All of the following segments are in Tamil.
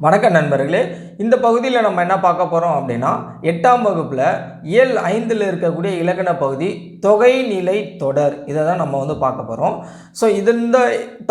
வணக்கம் நண்பர்களே. இந்த பகுதியில் நம்ம என்ன பார்க்க போகிறோம் அப்படின்னா, 8ஆம் வகுப்பில் இயல் 5ல் இருக்கக்கூடிய இலக்கண பகுதி தொகைநிலை தொடர். இதை தான் நம்ம பார்க்க போகிறோம். ஸோ இந்த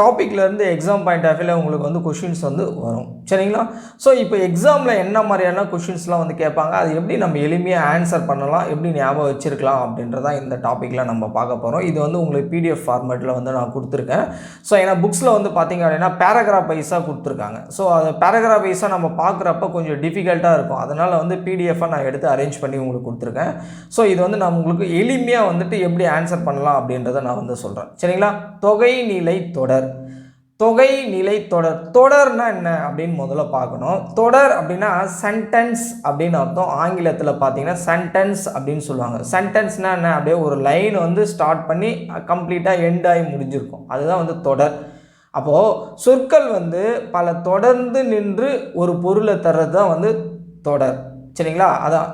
டாப்பிக்லேருந்து எக்ஸாம் பாயிண்ட் ஆஃப் வியூவில் உங்களுக்கு கொஷின்ஸ் வரும், சரிங்களா? ஸோ இப்போ எக்ஸாமில் என்ன மாதிரியான கொஷின்ஸ்லாம் கேட்பாங்க, அது எப்படி நம்ம எளிமையாக ஆன்சர் பண்ணலாம், எப்படி ஞாபகம் வச்சுருக்கலாம் அப்படின்றதான் இந்த டாப்பிக்கில் நம்ம பார்க்க போகிறோம். இது உங்களுக்கு பிடிஎஃப் ஃபார்மேட்டில் நான் கொடுத்துருக்கேன். ஸோ ஏன்னா புக்ஸில் பார்த்தீங்க அப்படின்னா பேராகிராஃப் வைஸாக கொடுத்துருக்காங்க. ஸோ அது பேராகிராஃப் வைஸாக நம்ம பார்க்குறப்ப கொஞ்சம் டிஃபிகல்ட்டாக இருக்கும். அதனால் பிடிஎஃபாக நான் எடுத்து அரேஞ்ச் பண்ணி உங்களுக்கு கொடுத்துருக்கேன். ஸோ இது நான் உங்களுக்கு எளிமையாக எப்படி ஆன்சர் பண்ணலாம் அப்படின்றத நான் சொல்கிறேன், சரிங்களா? தொகைநிலை தொடர். தொகைநிலை தொடர், தொடர்னா என்ன அப்படின்னு முதல்ல பார்க்கணும். தொடர் அப்படின்னா சென்டென்ஸ் அப்படின்னு அர்த்தம். ஆங்கிலத்தில் பார்த்தீங்கன்னா சென்டென்ஸ் அப்படின்னு சொல்லுவாங்க. சென்டென்ஸ்னால் என்ன, அப்படியே ஒரு லைன் ஸ்டார்ட் பண்ணி கம்ப்ளீட்டாக எண்ட் ஆகி முடிஞ்சிருக்கும், அதுதான் தொடர். அப்போது சொற்கள் பல தொடர்ந்து நின்று ஒரு பொருளை தர்றது தான் தொடர், சரிங்களா? அதான்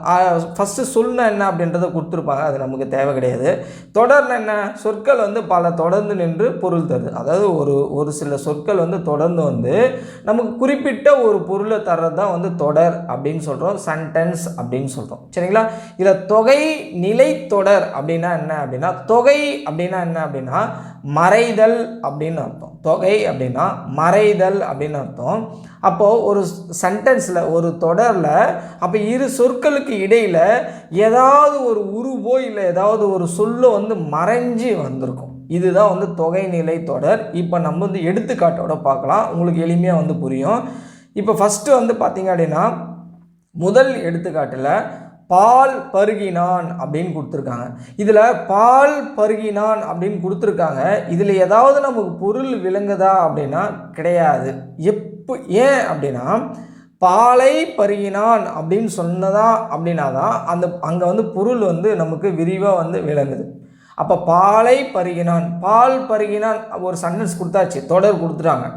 ஃபஸ்ட்டு சொல்லுனா என்ன அப்படின்றத கொடுத்துருப்பாங்க, அது நமக்கு தேவை கிடையாது. தொடர்னா என்ன, சொற்கள் பல தொடர்ந்து நின்று பொருள் தருது. அதாவது ஒரு சில சொற்கள் தொடர்ந்து நமக்கு குறிப்பிட்ட ஒரு பொருளை தர்றது தான் தொடர் அப்படின்னு சொல்கிறோம், சென்டென்ஸ் அப்படின்னு சொல்கிறோம், சரிங்களா? இதில் தொகை நிலை தொடர் அப்படின்னா என்ன அப்படின்னா, தொகை அப்படின்னா என்ன அப்படின்னா மறைதல் அப்படின்னு அர்த்தம். தொகை அப்படின்னா மறைதல் அப்படின்னு அர்த்தம். அப்போது ஒரு சென்டென்ஸில், ஒரு தொடரில் அப்போ இரு சொற்களுக்கு இடையில் ஏதாவது ஒரு உருவோ இல்லை ஏதாவது ஒரு சொல்லோ மறைஞ்சி வந்திருக்கும். இதுதான் தொகைநிலை தொடர். இப்போ நம்ம எடுத்துக்காட்டோட பார்க்கலாம், உங்களுக்கு எளிமையாக புரியும். இப்போ ஃபஸ்ட்டு பார்த்தீங்க அப்படின்னா, முதல் எடுத்துக்காட்டில் பால் பருகினான் அப்படின்னு கொடுத்துருக்காங்க. இதில் பால் பருகினான் அப்படின்னு கொடுத்துருக்காங்க. இதில் ஏதாவது நமக்கு பொருள் விளங்குதா அப்படின்னா கிடையாது. ஏன் அப்படின்னா, பாலை பருகினான் அப்படின்னு சொன்னதா அப்படின்னா தான் அங்கே பொருள் நமக்கு விரிவாக விளங்குது. அப்போ பாலை பருகினான், பால் பருகினான் ஒரு சென்டென்ஸ் கொடுத்தாச்சு, தொடர் கொடுத்துட்டாங்க.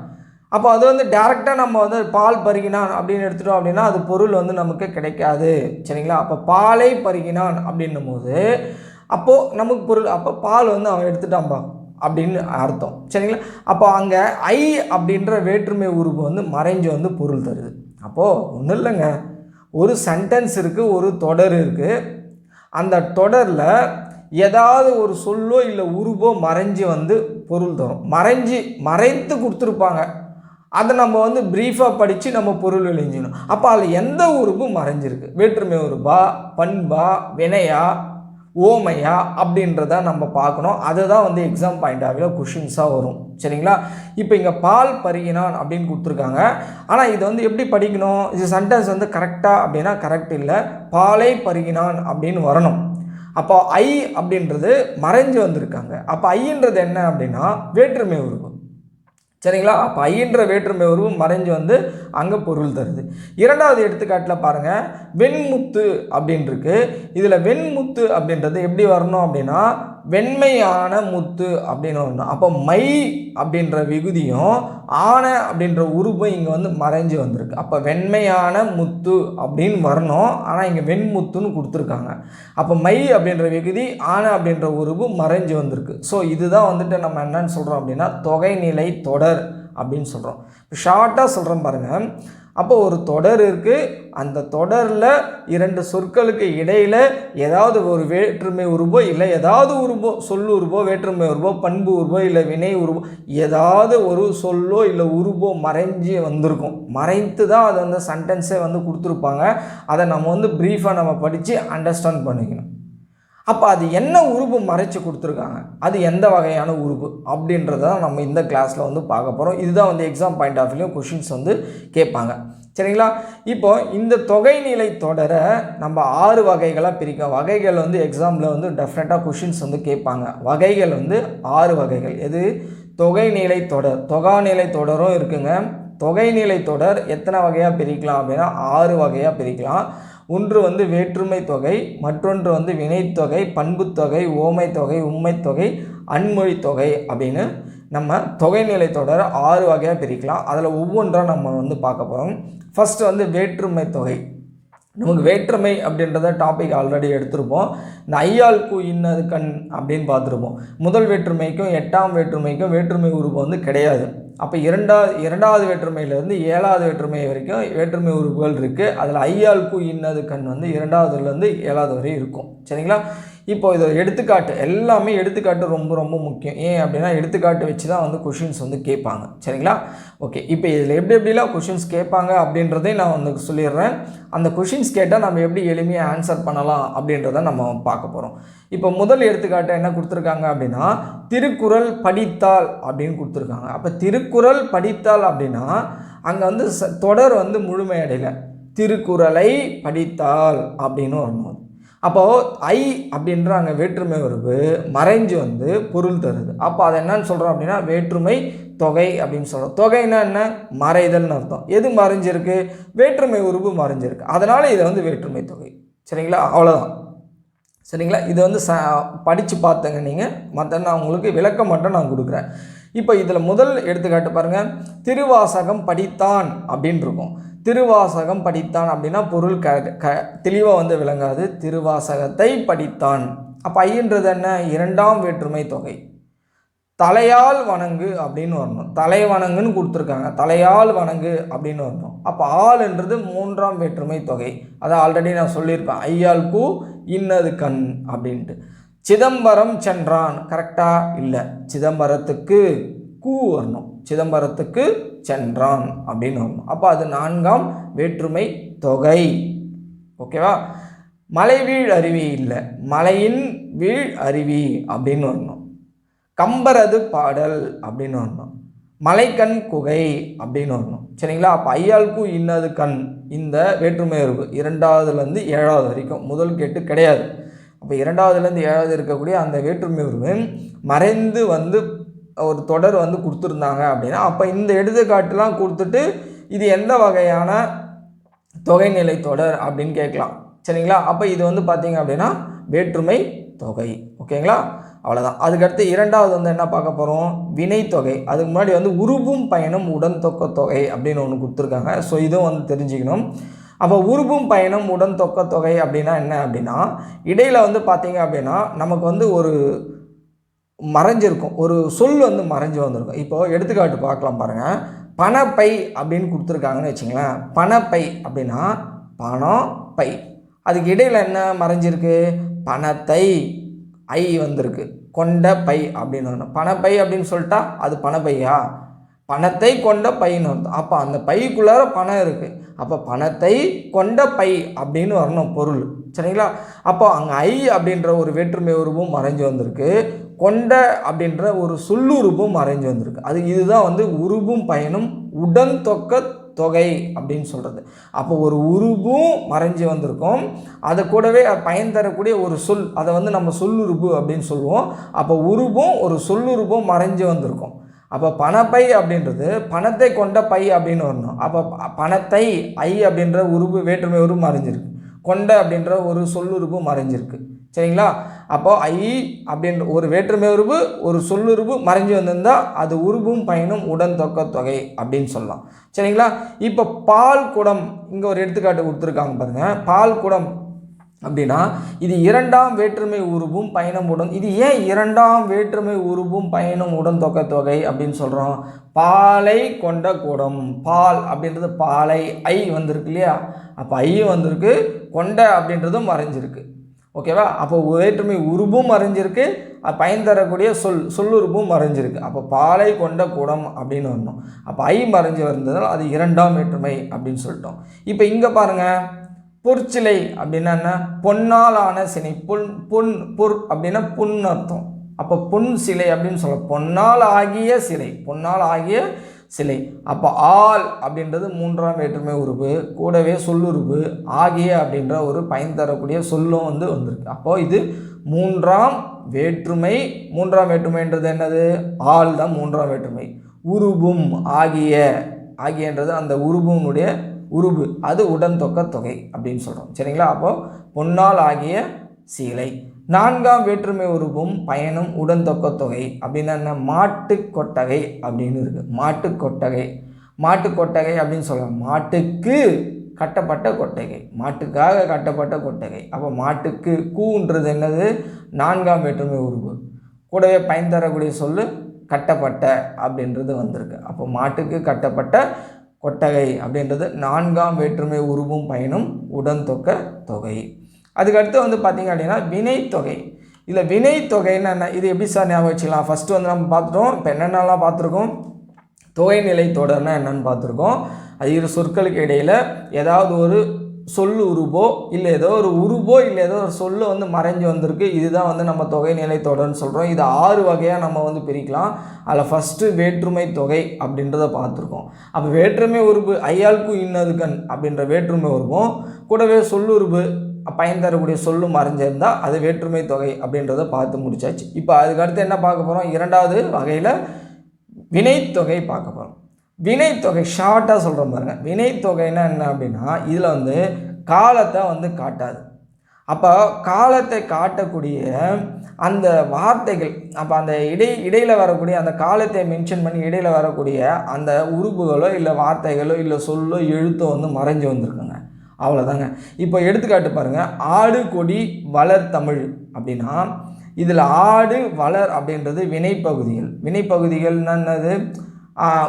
அப்போ அது டேரெக்டாக நம்ம பால் பருகினான் அப்படின்னு எடுத்துட்டோம் அப்படின்னா அது பொருள் நமக்கு கிடைக்காது, சரிங்களா? அப்போ பாலை பருகினான் அப்படின்னும் போது அப்போது நமக்கு பொருள், அப்போ பால் அவன் எடுத்துட்டான்பா அப்படின்னு அர்த்தம், சரிங்களா? அப்போ அங்கே ஐ அப்படின்ற வேற்றுமை உருவு மறைஞ்சு பொருள் தருது. அப்போது ஒன்றும் இல்லைங்க, ஒரு சென்டென்ஸ் இருக்குது, ஒரு தொடர் இருக்குது. அந்த தொடரில் ஏதாவது ஒரு சொல்லோ இல்லை உருவோ மறைஞ்சு பொருள் தரும். மறைத்து கொடுத்துருப்பாங்க, அதை நம்ம ப்ரீஃபாக படித்து நம்ம பொருள் எழுஞ்சிடணும். அப்போ அதில் எந்த உருவும் மறைஞ்சிருக்கு, வேற்றுமை உருவா, பண்பா, வினையா, ஓமையா அப்படின்றத நம்ம பார்க்கணும். அதுதான் எக்ஸாம் பாயிண்ட் ஆஃப் வியூவில் கொஷின்ஸாக வரும், சரிங்களா? இப்போ இங்கே பால் பருகினான் அப்படின்னு கொடுத்துருக்காங்க. ஆனால் இது எப்படி படிக்கணும், இது சென்டென்ஸ் கரெக்டாக அப்படின்னா கரெக்ட் இல்லை, பாலை பருகினான் அப்படின்னு வரணும். அப்போ ஐ அப்படின்றது மறைஞ்சு வந்திருக்காங்க. அப்போ ஐன்றது என்ன அப்படின்னா வேற்றுமை உருவு, சரிங்களா? அப்போ ஐன்ற வேற்றுமை உருவு மறைஞ்சு அங்கே பொருள் தருது. இரண்டாவது எடுத்துக்காட்டில் பாருங்கள், வெண்முத்து அப்படின்ருக்கு. இதில் வெண்முத்து அப்படின்றது எப்படி வரணும் அப்படின்னா வெண்மையான முத்து அப்படின்னு வரணும். அப்போ மை அப்படின்ற விகுதியும் ஆன அப்படின்ற உருவம் இங்கே மறைஞ்சு வந்திருக்கு. அப்போ வெண்மையான முத்து அப்படின்னு வரணும், ஆனால் இங்கே வெண்முத்துன்னு கொடுத்துருக்காங்க. அப்போ மை அப்படின்ற விகுதி, ஆன அப்படின்ற உருவு மறைஞ்சு வந்திருக்கு. ஸோ இதுதான் நம்ம என்னன்னு சொல்கிறோம் அப்படின்னா தொகைநிலை தொடர் அப்படின்னு சொல்கிறோம். ஷார்ட்டாக சொல்கிறோம் பாருங்கள். அப்போ ஒரு தொடர் இருக்குது, அந்த தொடரில் இரண்டு சொற்களுக்கு இடையில் ஏதாவது ஒரு வேற்றுமை உருவோ இல்லை ஏதாவது உருவோ, சொல்லு உருவோ, வேற்றுமை உருவோ, பண்பு உருவோ இல்லை வினை உருவோ, ஏதாவது ஒரு சொல்லோ இல்லை உருவோ மறைஞ்சி வந்திருக்கும். மறைத்து தான் அது சென்டென்ஸே கொடுத்துருப்பாங்க. அதை நம்ம ப்ரீஃபாக நம்ம படித்து அண்டர்ஸ்டாண்ட் பண்ணிக்கணும். அப்போ அது என்ன உருவு மறைச்சி கொடுத்துருக்காங்க, அது எந்த வகையான உருவு அப்படின்றத நம்ம இந்த கிளாஸில் பார்க்க போகிறோம். இதுதான் exam point of view questions கேட்பாங்க, சரிங்களா? இப்போ இந்த தொகைநிலை தொடரை நம்ம 6 வகைகளாக பிரிக்கும். வகைகள் எக்ஸாமில் டெஃபினட்டாக கொஷின்ஸ் கேட்பாங்க. வகைகள் 6 வகைகள். எது? தொகைநிலை தொடர், தொகாநிலை தொடரும் இருக்குங்க. தொகைநிலை தொடர் எத்தனை வகையாக பிரிக்கலாம் அப்படின்னா 6 வகையாக பிரிக்கலாம். ஒன்று வேற்றுமை தொகை, மற்றொன்று வினைத்தொகை, பண்புத்தொகை, ஓமை தொகை, உண்மை தொகை, அன்மொழி தொகை அப்படின்னு நம்ம தொகைநிலை தொடரை 6 வகையாக பிரிக்கலாம். அதில் ஒவ்வொன்றாக நம்ம பார்க்க போகிறோம். ஃபஸ்ட்டு வேற்றுமை தொகை. நமக்கு வேற்றுமை அப்படின்றத டாபிக் ஆல்ரெடி எடுத்திருப்போம். இந்த ஐயால் கூ இன்னது கண் அப்படின்னு பார்த்துருப்போம். முதல் வேற்றுமைக்கும் 8ஆம் வேற்றுமைக்கும் வேற்றுமை உறுப்பு வந்து கிடையாது. அப்போ இரண்டாவது வேற்றுமையிலேருந்து 7வது வேற்றுமை வரைக்கும் வேற்றுமை உறுப்புகள் இருக்குது. அதில் ஐயால் கூ இன்னது கண் வந்து 2வதுலேருந்து 7வது வரை இருக்கும். சரிங்களா? இப்போ இது எடுத்துக்காட்டு, எல்லாமே எடுத்துக்காட்டு ரொம்ப ரொம்ப முக்கியம். ஏன் அப்படின்னா எடுத்துக்காட்டு வச்சு தான் வந்து கொஷின்ஸ் வந்து கேட்பாங்க. சரிங்களா? ஓகே, இப்போ இதில் எப்படிலாம் கொஷின்ஸ் கேட்பாங்க அப்படின்றதையும் நான் வந்து சொல்லிடுறேன். அந்த கொஷின்ஸ் கேட்டால் நம்ம எப்படி எளிமையாக ஆன்சர் பண்ணலாம் அப்படின்றத நம்ம பார்க்க போகிறோம். இப்போ முதல் எடுத்துக்காட்டு என்ன கொடுத்துருக்காங்க அப்படின்னா திருக்குறள் படித்தால் அப்படின்னு கொடுத்துருக்காங்க. அப்போ திருக்குறள் படித்தால் அப்படின்னா அங்கே வந்து தொடர் வந்து முழுமையடையலை. திருக்குறளை படித்தால் அப்படின்னு வரணும். அப்போது ஐ அப்படின்ற அங்கே வேற்றுமை உறுப்பு மறைஞ்சு வந்து பொருள் தருது. அப்போ அதை என்னன்னு சொல்கிறோம் அப்படின்னா வேற்றுமை தொகை அப்படின்னு சொல்கிறோம். தொகைன்னா என்ன? மறைதல்னு அர்த்தம். எது மறைஞ்சிருக்கு? வேற்றுமை உறுப்பு மறைஞ்சிருக்கு. அதனால் இதை வந்து வேற்றுமை தொகை. சரிங்களா? அவ்வளோதான். சரிங்களா? இது வந்து படித்து பார்த்தங்க நீங்கள். மற்ற நான் உங்களுக்கு விளக்கம் மட்டும் நான் கொடுக்குறேன். இப்போ இதில் முதல் எடுத்துக்காட்டு பாருங்கள். திருவாசகம் படித்தான் அப்படின்னு இருக்கும். திருவாசகம் படித்தான் அப்படின்னா பொருள் தெளிவாக வந்து விளங்காது. திருவாசகத்தை படித்தான். அப்போ ஐன்றது என்ன? 2ஆம் வேற்றுமை தொகை. தலையால் வணங்கு அப்படின்னு வரணும். தலை வணங்குன்னு கொடுத்துருக்காங்க. தலையால் வணங்கு அப்படின்னு வரணும். அப்போ ஆள்ன்றது 3ஆம் வேற்றுமை தொகை. அதை ஆல்ரெடி நான் சொல்லியிருப்பேன். ஐயால் கூ இன்னது கண் அப்படின்ட்டு. சிதம்பரம் சென்றான் கரெக்டாக இல்லை. சிதம்பரத்துக்கு கூ வரணும். சிதம்பரத்துக்கு சென்றான் அப்படின்னு வரணும். அப்போ அது 4ஆம் வேற்றுமை தொகை. ஓகேவா? மலை வீழ் அருவி இல்லை. மலையின் வீழ் அருவி அப்படின்னு வரணும். கம்பரது பாடல் அப்படின்னு வரணும். மலைக்கண் குகை அப்படின்னு வரணும். சரிங்களா? அப்போ ஐயால் கூ இன்னது கண் இந்த வேற்றுமை உறுப்பு 2வதுலேருந்து 7வது வரைக்கும் முதல் கேட்டு கிடையாது. அப்போ 2வதுலேருந்து 7வது இருக்கக்கூடிய அந்த வேற்றுமை உறுப்பு மறைந்து வந்து ஒரு தொடர் வந்து கொடுத்துருந்தாங்க அப்படின்னா அப்போ இந்த எடுத்துக்காட்டுலாம் கொடுத்துட்டு இது எந்த வகையான தொகைநிலை தொடர் அப்படின்னு கேட்கலாம். சரிங்களா? அப்போ இது வந்து பார்த்தீங்க அப்படின்னா வேற்றுமை தொகை. ஓகேங்களா? அவ்வளோதான். அதுக்கடுத்து 2வது வந்து என்ன பார்க்க போகிறோம்? வினைத்தொகை. அதுக்கு முன்னாடி வந்து உருபும் பயனும் உடன் தொக்க தொகை அப்படின்னு ஒன்று கொடுத்துருக்காங்க. ஸோ இதுவும் வந்து தெரிஞ்சுக்கணும். அப்போ உருபும் பயனும் உடன் தொக்க தொகை அப்படின்னா என்ன அப்படின்னா இடையில் வந்து பார்த்தீங்க அப்படின்னா நமக்கு வந்து ஒரு மறைஞ்சிருக்கும். ஒரு சொல் வந்து மறைஞ்சு வந்திருக்கும். இப்போது எடுத்துக்காட்டு பார்க்கலாம் பாருங்கள். பணப்பை அப்படின்னு கொடுத்துருக்காங்கன்னு வச்சுங்களேன். பணப்பை அப்படின்னா பணம் பை. அதுக்கு இடையில் என்ன மறைஞ்சிருக்கு? பணத்தை ஐ வந்திருக்கு. கொண்ட பை அப்படின்னு வரணும். பணப்பை அப்படின்னு சொல்லிட்டா அது பணப்பையா? பணத்தை கொண்ட பைன்னு அர்த்தம். அப்போ அந்த பைக்குள்ளார பணம் இருக்குது. அப்போ பணத்தை கொண்ட பை அப்படின்னு வரணும் பொருள். சரிங்களா? அப்போ அங்கே ஐ அப்படின்ற ஒரு வேற்றுமை உருவும் மறைஞ்சு வந்திருக்கு. கொண்ட அப்படின்ற ஒரு சொல்லுறுப்பும் மறைஞ்சு வந்திருக்கு. இதுதான் வந்து உருவும் பயனும் உடன் தொக்க தொகை அப்படின்னு சொல்கிறது. அப்போ ஒரு உருவும் மறைஞ்சு வந்திருக்கும். அதை கூடவே பயன் தரக்கூடிய ஒரு சொல், அதை வந்து நம்ம சொல்லுறுப்பு அப்படின்னு சொல்லுவோம். அப்போ உருவும் ஒரு சொல்லுறுப்பும் மறைஞ்சு வந்திருக்கும். அப்போ பணப்பை அப்படின்றது பணத்தை கொண்ட பை அப்படின்னு வரணும். அப்போ பணத்தை ஐ அப்படின்ற உருவு வேற்றுமை உருவு மறைஞ்சிருக்கு. கொண்ட அப்படின்ற ஒரு சொல்லுறுப்பு மறைஞ்சிருக்கு. சரிங்களா? அப்போ ஐ அப்படின்ற ஒரு வேற்றுமை உருவு ஒரு சொல்லுறுப்பு மறைஞ்சு வந்திருந்தால் அது உருவும் பயனும் உடன் தொக்க தொகை அப்படின்னு சொல்லலாம். சரிங்களா? இப்போ பால் குடம் இங்கே ஒரு எடுத்துக்காட்டு கொடுத்துருக்காங்க பாருங்கள். பால் குடம் அப்படின்னா இது 2ஆம் வேற்றுமை உருவும் பயணம் உடன். இது ஏன் 2ஆம் வேற்றுமை உருவும் பயணம் உடன் தொக்க தொகை அப்படின்னு சொல்கிறோம்? பாலை கொண்ட குடம். பால் அப்படின்றது பாலை ஐ வந்திருக்கு இல்லையா? அப்போ ஐயும் வந்திருக்கு. கொண்ட அப்படின்றதும் மறைஞ்சிருக்கு. ஓகேவா? அப்போ வேற்றுமை உருவும் மறைஞ்சிருக்கு. பயன் தரக்கூடிய சொல்லுறுப்பும் மறைஞ்சிருக்கு. அப்போ பாலை கொண்ட குடம் அப்படின்னு வரணும். அப்போ ஐ மறைஞ்சு வந்ததால் அது 2ஆம் வேற்றுமை அப்படின்னு சொல்லிட்டோம். இப்போ இங்கே பாருங்கள். பொற்சிலை அப்படின்னா என்ன? பொன்னால் ஆன சிலை. பொன் அப்படின்னா பொன் அர்த்தம். அப்போ பொன் சிலை அப்படின்னு சொல்ல பொன்னால் ஆகிய சிலை. பொன்னால் ஆகிய சிலை. அப்போ ஆல் அப்படின்றது 3ஆம் வேற்றுமை உறுப்பு. கூடவே சொல்லுறுப்பு ஆகிய அப்படின்ற ஒரு பயன் தரக்கூடிய சொல்லும் வந்து வந்திருக்கு. அப்போது இது 3ஆம் வேற்றுமை. 3ஆம் வேற்றுமைன்றது என்னது? ஆல் தான் 3ஆம் வேற்றுமை. உருபும் ஆகியன்றது அந்த உருபுனுடைய உருபு. அது உடன் தொக்க தொகை அப்படின்னு சொல்கிறோம். சரிங்களா? அப்போது பொன்னால் ஆகிய சீலை. 4ஆம் வேற்றுமை உருவும் பயனும் உடன் தொக்க தொகை அப்படின்னா என்ன? மாட்டு கொட்டகை அப்படின்னு இருக்குது. மாட்டு கொட்டகை அப்படின்னு சொல்லலாம். மாட்டுக்கு கட்டப்பட்ட கொட்டகை, மாட்டுக்காக கட்டப்பட்ட கொட்டகை. அப்போ மாட்டுக்கு கூன்றது என்னது? 4ஆம் வேற்றுமை உருவு. கூடவே பயன் தரக்கூடிய சொல்லு கட்டப்பட்ட அப்படின்றது வந்திருக்கு. அப்போ மாட்டுக்கு கட்டப்பட்ட கொட்டகை அப்படின்றது 4ஆம் வேற்றுமை உருவும் பயனும் உடன்தொக்க தொகை. அதுக்கடுத்து வந்து பார்த்திங்க அப்படின்னா வினைத்தொகை. இதில் வினைத்தொகைன்னு என்ன? இது எப்படி சார் ஞாபகம் வச்சுக்கலாம்? ஃபஸ்ட்டு வந்து நம்ம பார்த்துட்டோம். இப்போ என்னென்னலாம் பார்த்துருக்கோம்? தொகைநிலை தொடர்னா என்னென்னு பார்த்துருக்கோம். அது இரு சொற்களுக்கு இடையில் ஏதாவது ஒரு சொல்லு உருவோ இல்லை ஏதோ ஒரு உருவோ இல்லை ஏதோ ஒரு சொல்லு வந்து மறைஞ்சு வந்திருக்கு. இதுதான் வந்து நம்ம தொகைநிலை தொடர்ன்னு சொல்கிறோம். இது 6 வகையாக நம்ம வந்து பிரிக்கலாம். அதில் ஃபஸ்ட்டு வேற்றுமை தொகை அப்படின்றத பார்த்துருக்கோம். அப்போ வேற்றுமை உருவு ஐயாளுக்கு இன்னதுக்கண் அப்படின்ற வேற்றுமை உருவும் கூடவே சொல்லுருவு பயன் தரக்கூடிய சொல்லும் மறைஞ்சிருந்தால் அது வேற்றுமை தொகை அப்படின்றத பார்த்து முடிச்சாச்சு. இப்போ அதுக்கடுத்து என்ன பார்க்க போகிறோம்? 2வது வகையில் வினைத்தொகை பார்க்க போகிறோம். வினைத்தொகை ஷார்ட்டாக சொல்கிறோம் பாருங்க. வினைத்தொகைன்னா என்ன அப்படின்னா இதில் வந்து காலத்தை வந்து காட்டாது. அப்போ காலத்தை காட்டக்கூடிய அந்த வார்த்தைகள், அப்போ அந்த இடையில் வரக்கூடிய அந்த காலத்தை மென்ஷன் பண்ணி இடையில் வரக்கூடிய அந்த உறுப்புகளோ இல்லை வார்த்தைகளோ இல்லை சொல்லோ எழுத்தோ வந்து மறைஞ்சு வந்திருக்குங்க. அவ்வளோதாங்க. இப்போ எடுத்துக்காட்டு பாருங்கள். ஆடு கொடி வளர் தமிழ் அப்படின்னா இதில் ஆடு வளர் அப்படின்றது வினைப்பகுதிகள். வினைப்பகுதிகள் என்னது?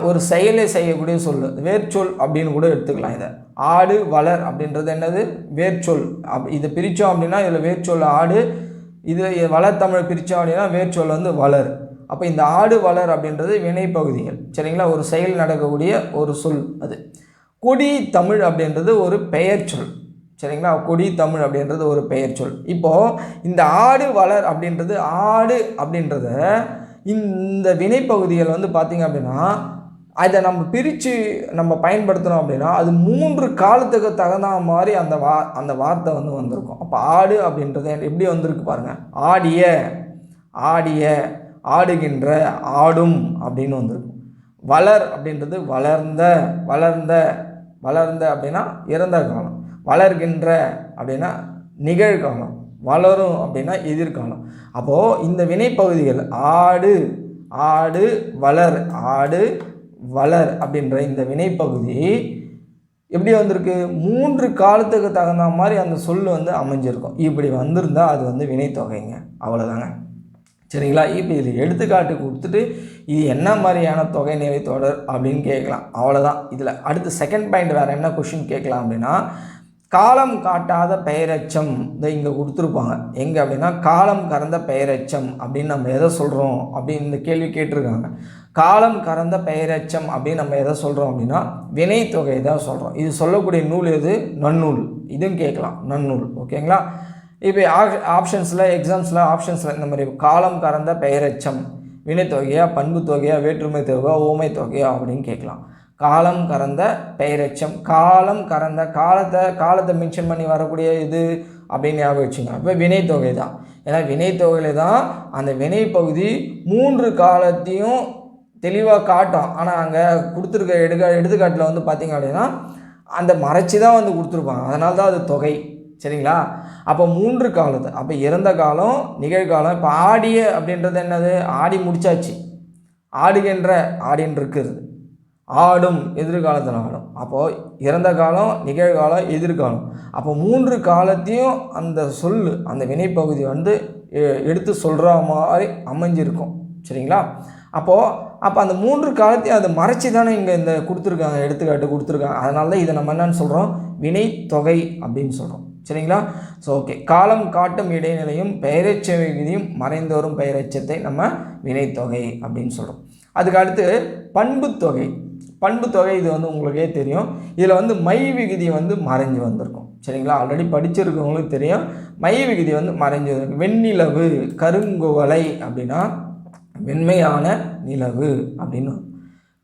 ஒரு செயலை செய்யக்கூடிய சொல், வேர்ச்சொல் அப்படின்னு கூட எடுத்துக்கலாம். இதை ஆடு வளர் அப்படின்றது என்னது? வேர்ச்சொல். இதை பிரித்தோம் அப்படின்னா இதில் வேர்ச்சொல் ஆடு, இது வளர் தமிழ் பிரித்தோம் அப்படின்னா வேர்ச்சொல் வந்து வளர். அப்போ இந்த ஆடு வளர் அப்படின்றது வினைப்பகுதிகள். சரிங்களா? ஒரு செயல் நடக்கக்கூடிய ஒரு சொல். அது கொடி தமிழ் அப்படின்றது ஒரு பெயர் சொல். சரிங்களா? கொடி தமிழ் அப்படின்றது ஒரு பெயர் சொல். இப்போது இந்த ஆடு வளர் அப்படின்றது ஆடு அப்படின்றத இந்த வினைப்பகுதிகள் வந்து பார்த்திங்க அப்படின்னா அதை நம்ம பிரித்து நம்ம பயன்படுத்தணும் அப்படின்னா அது 3 காலத்துக்கு தகுந்த மாதிரி அந்த வார்த்தை வந்து வந்திருக்கும். அப்போ ஆடு அப்படின்றது எப்படி வந்திருக்கு பாருங்கள். ஆடிய, ஆடிய, ஆடுகின்ற, ஆடும் அப்படின்னு வந்திருக்கும். வளர் அப்படின்றது வளர்ந்த, வளர்ந்த, வளர்ந்த அப்படின்னா இறந்த காலம். வளர்கின்ற அப்படின்னா நிகழ்காலம். வளரும் அப்படின்னா எதிர்காலம். அப்போது இந்த வினைப்பகுதிகள் ஆடு, ஆடு வளர், ஆடு வளர் அப்படின்ற இந்த வினைப்பகுதி எப்படி வந்திருக்கு? 3 காலத்துக்கு தகுந்த மாதிரி அந்த சொல் வந்து அமைஞ்சிருக்கும். இப்படி வந்திருந்தால் அது வந்து வினைத்தொகைங்க. அவ்வளோதாங்க. சரிங்களா? இப்போ இதில் எடுத்துக்காட்டு கொடுத்துட்டு இது என்ன மாதிரியான தொகைநிலை தொடர் அப்படின்னு கேட்கலாம். அவ்வளோதான். இதில் அடுத்து செகண்ட் பாயிண்ட் வேறு என்ன கொஷின் கேட்கலாம் அப்படின்னா காலம் காட்டாத பெயரெச்சம் இதை இங்கே கொடுத்துருப்பாங்க. எங்கே அப்படின்னா காலம் கறந்த பெயரெச்சம் அப்படின்னு நம்ம எதை சொல்கிறோம் அப்படின்னு இந்த கேள்வி கேட்டிருக்காங்க. காலம் கறந்த பெயரெச்சம் அப்படின்னு நம்ம எதை சொல்கிறோம் அப்படின்னா வினைத்தொகை தான் சொல்கிறோம். இது சொல்லக்கூடிய நூல் எது? நன்னூல். இதுவும் கேட்கலாம், நன்னூல். ஓகேங்களா? இப்போ ஆப்ஷன்ஸில் எக்ஸாம்ஸில் ஆப்ஷன்ஸில் இந்த மாதிரி காலம் கறந்த பெயரெச்சம் வினைத்தொகையா, பண்பு தொகையா, வேற்றுமை தொகையா, ஓமை தொகையா அப்படின்னு கேட்கலாம். காலம் கறந்த பெயரெச்சம், காலம் கறந்த காலத்தை மென்ஷன் பண்ணி வரக்கூடிய இது அப்படின்னு ஞாபகம் வச்சுங்க. அப்போ வினைத்தொகை தான். ஏன்னா வினைத்தொகையில தான் அந்த வினைப்பகுதி 3 காலத்தையும் தெளிவாக காட்டும். ஆனால் அங்கே கொடுத்துருக்க எடுத்துக்காட்டில் வந்து பார்த்திங்க அப்படின்னா அந்த மறைச்சி தான் வந்து கொடுத்துருப்பாங்க. அதனால தான் அது தொகை. சரிங்களா? அப்போ 3 காலத்தை, அப்போ இறந்த காலம், நிகழ்காலம். இப்போ ஆடிய அப்படின்றது என்னது? ஆடி முடிச்சாச்சு. ஆடுகின்ற ஆடின்னு இருக்கிறது. ஆடும் எதிர்காலத்தில் ஆடும். அப்போது இறந்த காலம், நிகழ்காலம், எதிர்காலம். அப்போ 3 காலத்தையும் அந்த சொல் அந்த வினைப்பகுதி வந்து எடுத்து சொல்கிற மாதிரி அமைஞ்சிருக்கும். சரிங்களா? அப்போ அந்த 3 காலத்தையும் அதை மறைச்சி தானே இங்கே இந்த கொடுத்துருக்காங்க, எடுத்துக்காட்டு கொடுத்துருக்காங்க. அதனால தான் இதை நம்ம என்னன்னு சொல்கிறோம்? வினைத்தொகை அப்படின்னு சொல்கிறோம். சரிங்களா? So okay. காலம் காட்டும் இடைநிலையும் பெயரெச்ச விகுதியும் மறைந்து வரும் பெயரெச்சத்தை நம்ம வினைத்தொகை அப்படின்னு சொல்கிறோம். அதுக்கு அடுத்து பண்புத்தொகை. பண்புத்தொகை இது வந்து உங்களுக்கே தெரியும். இதில் வந்து மை விகுதி வந்து மறைஞ்சு வந்திருக்கும். சரிங்களா? ஆல்ரெடி படிச்சிருக்கவங்களுக்கு தெரியும். மை விகுதி வந்து மறைஞ்சு வந்திருக்கு. வெண்ணிலவு, கருங்குவளை அப்படின்னா வெண்மையான நிலவு அப்படின்னு,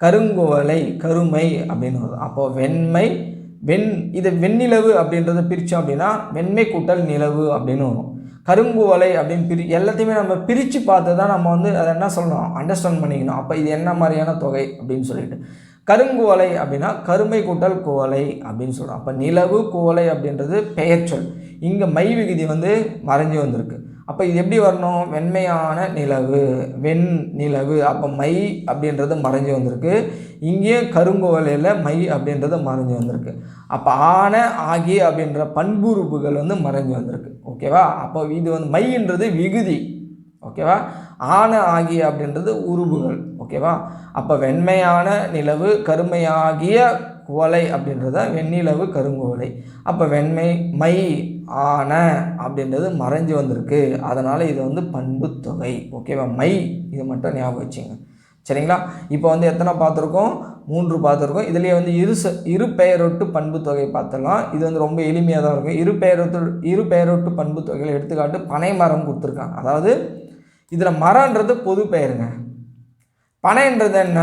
கருங்குவளை கருமை அப்படின்னு வரும். அப்போது வெண்மை இது வெண்ணிலவு அப்படின்றத பிரித்தோம் அப்படின்னா வெண்மை கூட்டல் நிலவு அப்படின்னு வரும். கருங்குவளை அப்படின்னு எல்லாத்தையுமே நம்ம பிரித்து பார்த்து தான் நம்ம வந்து அதை என்ன சொல்லணும், அண்டர்ஸ்டாண்ட் பண்ணிக்கணும். அப்போ இது என்ன மாதிரியான தொகை அப்படின்னு சொல்லிட்டு கருங்குவளை அப்படின்னா கருமை கூட்டல் குவளை அப்படின்னு சொல்கிறோம். அப்போ நிலவு குவளை அப்படின்றது பெயர் சொல். இங்கே மை விகுதி வந்து மறைஞ்சு வந்திருக்கு. அப்போ இது எப்படி வரணும்? வெண்மையான நிலவு, வெண் நிலவு. அப்போ மை அப்படின்றது மறைஞ்சு வந்திருக்கு. இங்கேயும் கருங்குவலையில் மை அப்படின்றது மறைஞ்சு வந்திருக்கு. அப்போ ஆன ஆகிய அப்படின்ற பண்புறுப்புகள் வந்து மறைஞ்சு வந்திருக்கு. ஓகேவா? அப்போ இது வந்து மைன்றது விகுதி. ஓகேவா? ஆன ஆகிய அப்படின்றது உருபுகள். ஓகேவா? அப்போ வெண்மையான நிலவு, கருமையாகிய குவளை அப்படின்றத வெண்ணிலவு, கருங்குவளை. அப்போ வெண்மை, மை, ஆன அப்படின்றது மறைஞ்சு வந்திருக்கு. அதனால் இது வந்து பண்பு தொகை. ஓகேவா? மை, இது மட்டும் ஞாபகம் வச்சுங்க. சரிங்களா? இப்போ வந்து எத்தனை பார்த்துருக்கோம்? 3 பார்த்துருக்கோம். இதுலேயே வந்து இரு பெயரொட்டு பண்பு தொகை பார்த்துடலாம். இது வந்து ரொம்ப எளிமையாக தான் இருக்கும். இரு பெயரொட்டு பண்பு தொகையில் எடுத்துக்காட்டு பனை மரம் கொடுத்துருக்காங்க. அதாவது இதில் மரன்றது பொது பெயருங்க. பனைன்றது என்ன?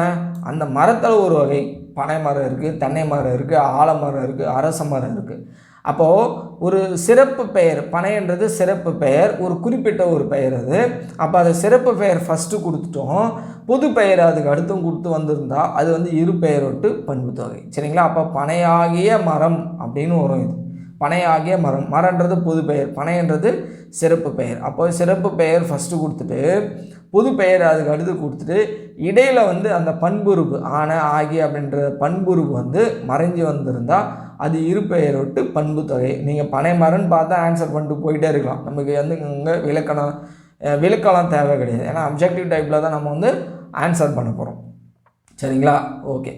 அந்த மரத்தில் ஒரு வகை. பனை மரம் இருக்குது, தென்னை மரம் இருக்குது, ஆலமரம் இருக்குது, அரச மரம் இருக்குது. அப்போது ஒரு சிறப்பு பெயர், பனைன்றது சிறப்பு பெயர், ஒரு குறிப்பிட்ட ஒரு பெயர் அது. அப்போ அதை சிறப்பு பெயர் ஃபஸ்ட்டு கொடுத்துட்டோம், பொது பெயர் அதுக்கு அடுத்தும் கொடுத்து வந்திருந்தால் அது வந்து இரு பெயரொட்டு பண்பு தொகை. சரிங்களா? அப்போ பனையாகிய மரம் அப்படின்னு வரும். இது பனையாகிய மரம். மரன்றது பொது பெயர், பனைன்றது சிறப்பு பெயர். அப்போ சிறப்பு பெயர் ஃபஸ்ட்டு கொடுத்துட்டு பொது பெயர் அதுக்கு அடுத்து கொடுத்துட்டு இடையில் வந்து அந்த பண்புறுப்பு ஆன ஆகிய அப்படின்ற பண்புறுப்பு வந்து மறைஞ்சு வந்திருந்தால் அது இரு பெயரொட்டு பண்பு தொகை. நீங்கள் பனை மரம்னு பார்த்தா ஆன்சர் பண்ணிட்டு போயிட்டே இருக்கலாம். நமக்கு வந்து இங்கே விளக்கலாம் தேவை கிடையாது. ஏன்னா அப்ஜெக்டிவ் டைப்பில் தான் நம்ம வந்து ஆன்சர் பண்ண போகிறோம். சரிங்களா? ஓகே.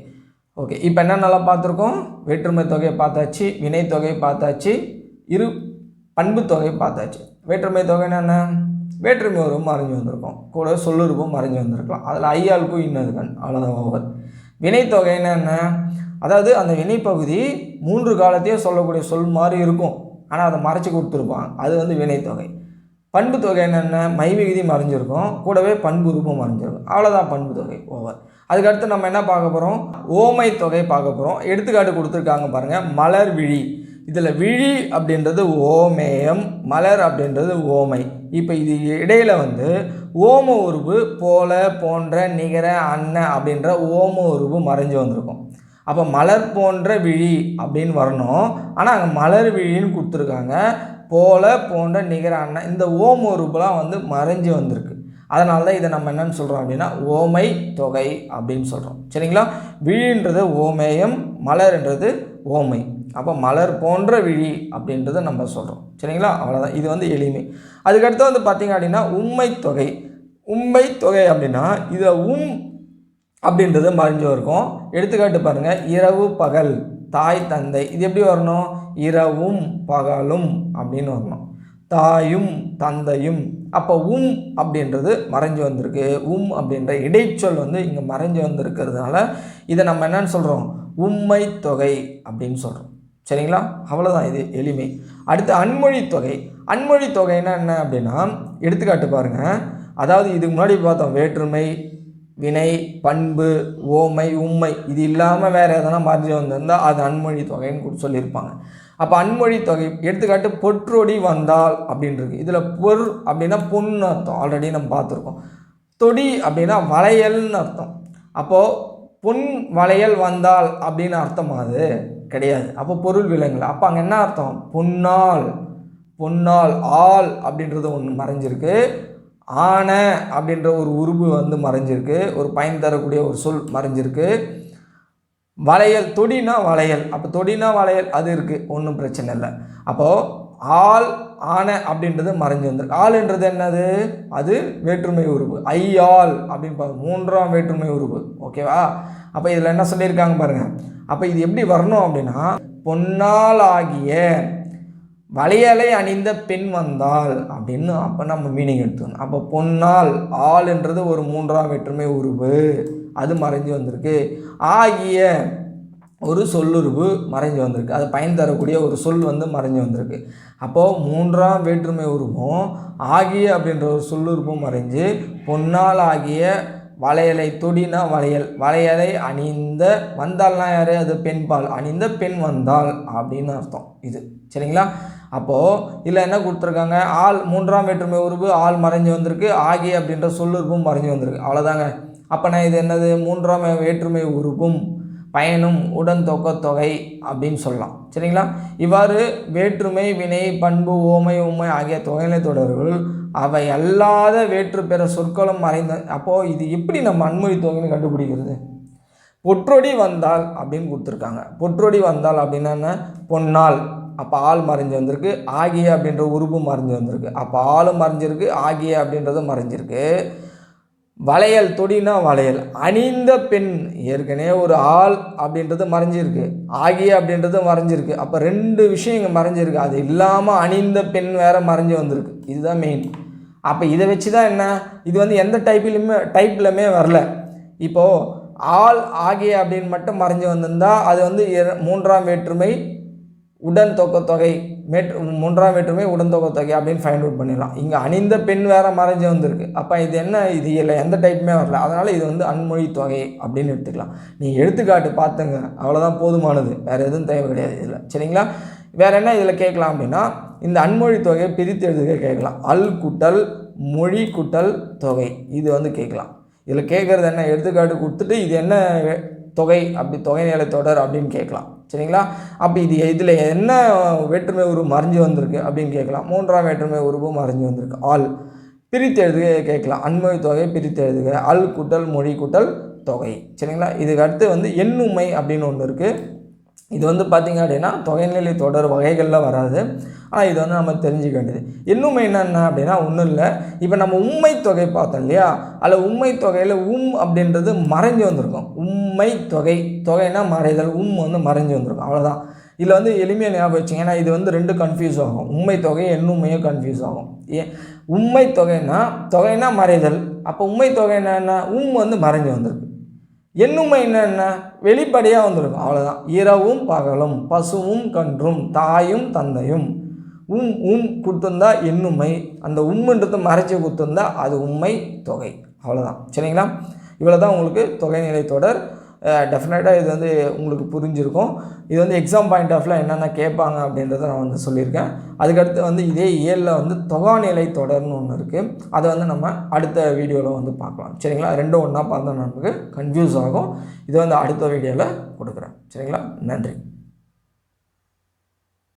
இப்போ என்னென்னலாம் பார்த்துருக்கோம்? வேற்றுமை தொகையை பார்த்தாச்சு, வினை தொகையை பார்த்தாச்சு, இரு பண்பு தொகையை பார்த்தாச்சு. வேற்றுமை தொகைன்னு என்ன? வேற்றுமை உருவம் மறைஞ்சு வந்திருக்கும், கூட சொல்லுருவம் மறைஞ்சு வந்திருக்கலாம். அதில் ஐயாளுக்கும் இன்னதுக்கன், அவ்வளோதான் ஓவர். வினைத்தொகைன்னு என்ன? அதாவது அந்த வினைப்பகுதி 3 காலத்தையும் சொல்லக்கூடிய சொல் மாதிரி இருக்கும், ஆனால் அதை மறைச்சி கொடுத்துருப்பாங்க. அது வந்து வினைத்தொகை. பண்பு தொகை என்னென்ன? மை விகுதி மறைஞ்சிருக்கும், கூடவே பண்பு உருவம் மறைஞ்சிருக்கும். அவ்வளோதான் பண்பு தொகை, ஓவர். அதுக்கடுத்து நம்ம என்ன பார்க்க போகிறோம்? ஓமை தொகை பார்க்க போகிறோம். எடுத்துக்காட்டு கொடுத்துருக்காங்க பாருங்கள். மலர் விழி. இதில் விழி அப்படின்றது ஓமேயம், மலர் அப்படின்றது ஓமை. இப்போ இது இடையில் வந்து ஓம உருவு போல, போன்ற, நிகர, அன்ன அப்படின்ற ஓம உருவு மறைஞ்சு வந்திருக்கும். அப்போ மலர் போன்ற விழி அப்படின்னு வரணும், ஆனால் அங்கே மலர் விழின்னு கொடுத்துருக்காங்க. போல, போன்ற, நிகர, அன்ன இந்த ஓம உருவுலாம் வந்து மறைஞ்சு வந்திருக்கு. அதனால தான் இதை நம்ம என்னென்னு சொல்கிறோம் அப்படின்னா ஓமை தொகை அப்படின்னு சொல்கிறோம். சரிங்களா? விழின்றது ஓமேயம், மலர்ன்றது ஓமை. அப்போ மலர் போன்ற விழி அப்படின்றத நம்ம சொல்கிறோம். சரிங்களா? அவ்வளோதான். இது வந்து எளிமை. அதுக்கடுத்து வந்து பார்த்திங்க அப்படின்னா உம்மை தொகை. உம்மை தொகை அப்படின்னா இதில் அப்படின்றது மறைஞ்சு இருக்கும். எடுத்துக்காட்டு பாருங்கள். இரவு பகல், தாய் தந்தை. இது எப்படி வரணும்? இரவும் பகலும் அப்படின்னு வரணும். தாயும் தந்தையும். அப்போ அப்படின்றது மறைஞ்சு வந்திருக்கு. அப்படின்ற இடைச்சொல் வந்து இங்கே மறைஞ்சு வந்திருக்கிறதுனால இதை நம்ம என்னன்னு சொல்கிறோம்? உம்மை தொகை அப்படின்னு சொல்கிறோம். சரிங்களா? அவ்வளோதான். இது எளிமை. அடுத்து அன்மொழி தொகை. அன்மொழி தொகைன்னா என்ன அப்படின்னா எடுத்துக்காட்டு பாருங்கள். அதாவது இதுக்கு முன்னாடி பார்த்தோம் வேற்றுமை, வினை, பண்பு, ஓமை, உம்மை. இது இல்லாமல் வேறு எதனா மறைஞ்சு வந்திருந்தால் அது அன்மொழி தொகைன்னு சொல்லியிருப்பாங்க. அப்போ அன்மொழி தொகை எடுத்துக்காட்டு பொற்றொடி வந்தால் அப்படின்றது. இதில் பொர் அப்படின்னா பொண்ணு அர்த்தம், ஆல்ரெடி நம்ம பார்த்துருக்கோம். தொடி அப்படின்னா வளையல்னு அர்த்தம். அப்போது பொன் வளையல் வந்தால் அப்படின்னு அர்த்தம் அது கிடையாது. அப்போ பொருள் விலங்குல. அப்போ அங்கே என்ன அர்த்தம்? பொன்னால். ஆள் அப்படின்றது ஒன்று மறைஞ்சிருக்கு. ஆன அப்படின்ற ஒரு உருவு வந்து மறைஞ்சிருக்கு. ஒரு பயன் தரக்கூடிய ஒரு சொல் மறைஞ்சிருக்கு. வளையல், தொடினா வளையல். அப்போ தொடினா வளையல் அது இருக்குது, ஒன்றும் பிரச்சனை இல்லை. அப்போது ஆள், ஆன அப்படின்றது மறைஞ்சு வந்திருக்கு. ஆள்ன்றது என்னது? அது வேற்றுமை உருவு. ஐயாள் அப்படின்னு பாருங்க, 3ஆம் வேற்றுமை உருவு. ஓகேவா? அப்போ இதில் என்ன சொல்லியிருக்காங்க பாருங்கள். அப்போ இது எப்படி வரணும் அப்படின்னா பொன்னால் ஆகிய வளையலை அணிந்த பெண் வந்தால் அப்படின்னு அப்போ நம்ம மீனிங் எடுத்துக்கணும். அப்போ பொன்னால், ஆள்ன்றது ஒரு 3ஆம் வேற்றுமை உருவு, அது மறைஞ்சு வந்திருக்கு. ஆகிய ஒரு சொல்லுருவு மறைஞ்சு வந்திருக்கு, அது பயன் தரக்கூடிய ஒரு சொல் வந்து மறைஞ்சு வந்திருக்கு. அப்போது 3ஆம் வேற்றுமை உருவும் ஆகிய அப்படின்ற ஒரு சொல்லுருவும் மறைஞ்சு பொன்னால் ஆகிய வளையலை, தொடினா வளையல், வளையலை அணிந்த, வந்தால்னா யார்? அது பெண்பால், அணிந்த பெண் வந்தால் அப்படின்னு அர்த்தம் இது. சரிங்களா? அப்போது இதில் என்ன கொடுத்துருக்காங்க? ஆள் 3ஆம் வேற்றுமை உருவு, ஆள் மறைஞ்சு வந்திருக்கு. ஆகிய அப்படின்ற சொல்லுருவும் மறைஞ்சு வந்திருக்கு. அவ்வளோதாங்க. அப்போ நான் இது என்னது? 3ஆம் வேற்றுமை உருவும் பயனும் உடன் தொகை அப்படின்னு சொல்லலாம். சரிங்களா? இவ்வாறு வேற்றுமை, வினை, பண்பு, ஓமை, உம்மை ஆகிய தொகைநிலை தொடர்கள் அவை அல்லாத வேற்று பெற சொற்களும் மறைந்த. அப்போது இது எப்படி நம்ம அன்மொழி தொகைன்னு கண்டுபிடிக்கிறது? பொற்றொடி வந்தால் அப்படின்னு கொடுத்துருக்காங்க. பொற்றொடி வந்தால் அப்படின்னா என்ன? பொன்னால், அப்போ ஆள் மறைஞ்சு வந்திருக்கு. ஆகிய அப்படின்ற உருவு மறைஞ்சு வந்திருக்கு. அப்போ ஆளும் மறைஞ்சிருக்கு, ஆகிய அப்படின்றதும் மறைஞ்சிருக்கு. வளையல், தொடினா வளையல். அணிந்த பெண், ஏற்கனவே ஒரு ஆள் அப்படின்றது மறைஞ்சிருக்கு, ஆகிய அப்படின்றது மறைஞ்சிருக்கு. அப்போ 2 விஷயம் இங்கே மறைஞ்சிருக்கு. அது இல்லாமல் அணிந்த பெண் வேறு மறைஞ்சு வந்திருக்கு. இதுதான் மெயின். அப்போ இதை வச்சு தான் என்ன, இது வந்து எந்த டைப்லையுமே வரல. இப்போது ஆள், ஆகிய அப்படின்னு மட்டும் மறைஞ்சு வந்திருந்தால் அது வந்து 3ஆம் வேற்றுமை உடன் தொகை, 3ஆம் வேற்றுமை உடன் தொகை அப்படின்னு ஃபைண்ட் அவுட் பண்ணிடலாம். இங்கே அணிந்த பெண் வேறு மறைஞ்சு வந்திருக்கு. அப்போ இது என்ன, இது இல்லை, எந்த டைப்புமே வரல. அதனால் இது வந்து அன்மொழி தொகை அப்படின்னு எடுத்துக்கலாம். நீங்கள் எடுத்துக்காட்டு பார்த்துங்க, அவ்வளோதான் போதுமானது, வேறு எதுவும் தேவை கிடையாது இதில். சரிங்களா? வேறு என்ன இதில் கேட்கலாம் அப்படின்னா, இந்த அன்மொழி தொகையை பிரித்து எழுதுக கேட்கலாம். அல் கூட்டல் மொழி கூட்டல் தொகை, இது வந்து கேட்கலாம். இதில் கேட்குறது என்ன, எடுத்துக்காட்டு கொடுத்துட்டு இது என்ன தொகை, அப்படி தொகை நிலை தொடர் அப்படின்னு கேட்கலாம். சரிங்களா? அப்போ இதில் என்ன வேற்றுமை உருவு மறைஞ்சு வந்திருக்கு அப்படின்னு கேட்கலாம். 3ஆம் வேற்றுமை உருவு மறைஞ்சு வந்திருக்கு. ஆள் பிரித்து எழுதுக கேட்கலாம். அன்மொழி தொகை பிரித்து எழுதுக. அல் கூட்டல் மொழி கூட்டல் தொகை. சரிங்களா? இதுக்கு அடுத்து வந்து எண்ணுமை அப்படின்னு ஒன்று இருக்குது. இது வந்து பார்த்திங்க அப்படின்னா தொகைநிலை தொடர் வகைகளில் வராது. ஆனால் இது வந்து நம்ம தெரிஞ்சுக்க வேண்டியது. எண்ணுமை என்னென்ன அப்படின்னா ஒன்றும் இல்லை. இப்போ நம்ம உண்மை தொகை பார்த்தோம் இல்லையா, அதில் உண்மை தொகையில் அப்படின்றது மறைஞ்சு வந்திருக்கும். உண்மை தொகை, தொகைனா மறைதல், வந்து மறைஞ்சு வந்திருக்கும். அவ்வளோதான். இதில் வந்து எளிமையாக ஞாபகம் வச்சிங்க. ஏன்னா இது வந்து 2 கன்ஃபியூஸ் ஆகும். உண்மை தொகை எண்ணுமையும் கன்ஃபியூஸ் ஆகும். உண்மை தொகைனா மறைதல். அப்போ உண்மை தொகை என்னென்னா வந்து மறைஞ்சு வந்திருக்கு. எண்ணுமை என்னென்ன, வெளிப்படையாக வந்திருக்கும். அவ்வளோதான். இரவும் பகலும், பசுவும் கன்றும், தாயும் தந்தையும். கொடுத்துருந்தா எண்ணுமை, அந்த உம்ன்றது மறைச்சி கொடுத்துருந்தா அது உண்மை தொகை. அவ்வளோதான். சரிங்களா? இவ்வளோ தான் உங்களுக்கு தொகைநிலை தொடர். டெஃபினட்டாக இது வந்து உங்களுக்கு புரிஞ்சிருக்கும். இது வந்து எக்ஸாம் பாயிண்ட் ஆஃப்ல என்னென்ன கேட்பாங்க அப்படின்றத நான் வந்து சொல்லியிருக்கேன். அதுக்கடுத்து வந்து இதே இயலில் வந்து தொகாநிலை தொடர்னு ஒன்று இருக்குது. அதை வந்து நம்ம அடுத்த வீடியோவில் வந்து பார்க்கலாம். சரிங்களா? 2 ஒன்றா பார்த்தா நமக்கு கன்ஃபியூஸ் ஆகும். இது வந்து அடுத்த வீடியோவில் கொடுக்குறேன். சரிங்களா? நன்றி.